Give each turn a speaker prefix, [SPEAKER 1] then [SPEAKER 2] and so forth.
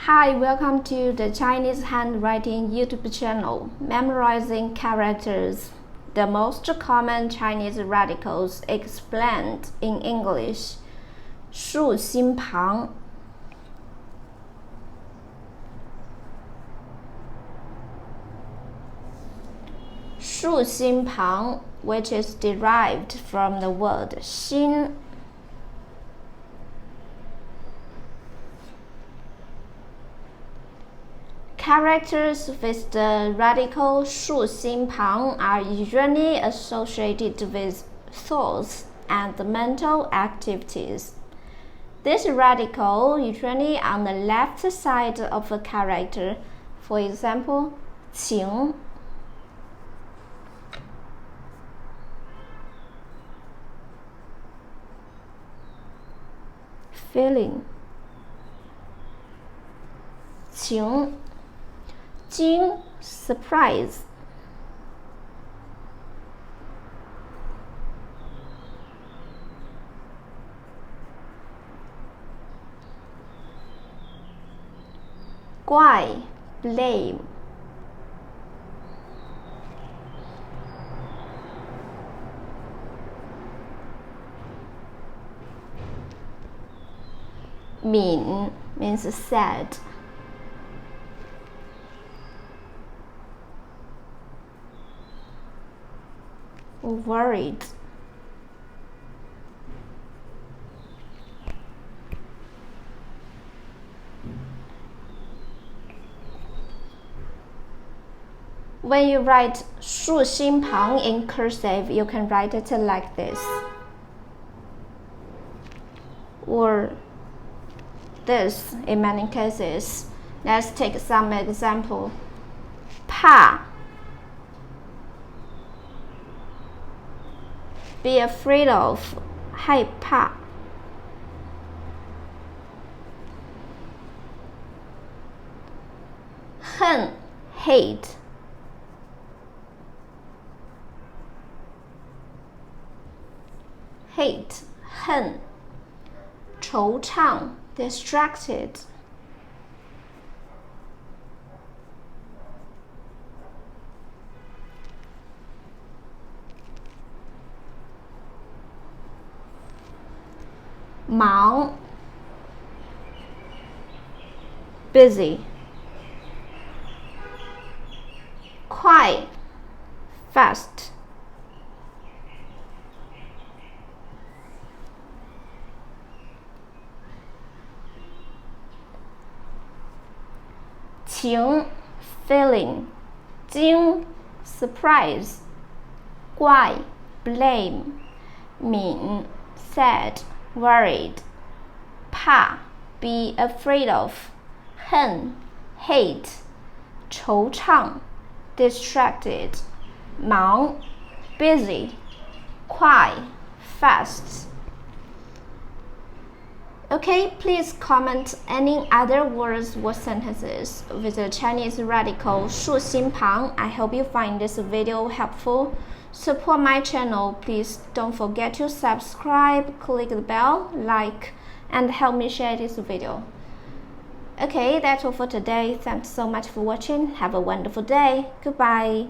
[SPEAKER 1] Hi, welcome to the Chinese Handwriting YouTube channel, Memorizing Characters, the most common Chinese radicals explained in English. 竖心旁 竖心旁, which is derived from the word 心 Characters with the radical 竖心旁 are usually associated with thoughts and mental activities. This radical usually on the left side of a character. For example, 情 feeling 情 惊 surprise 怪 blame 敏 means sad worried When you write 竖心旁 in cursive, you can write it like this or this in many cases. Let's take some example. 怕 be afraid of 害怕恨 hate hate 恨惆怅 distracted忙 busy 快 fast 情 feeling 惊 surprise 怪 blame 敏 sad worried 怕 be afraid of 恨 hate 惆怅 distracted 忙 busy 快 fast Okay, please comment any other words or sentences with the Chinese radical 竖心旁. I hope you find this video helpful. Support my channel. Please don't forget to subscribe, click the bell, like, and help me share this video. Okay, that's all for today. Thanks so much for watching. Have a wonderful day. Goodbye.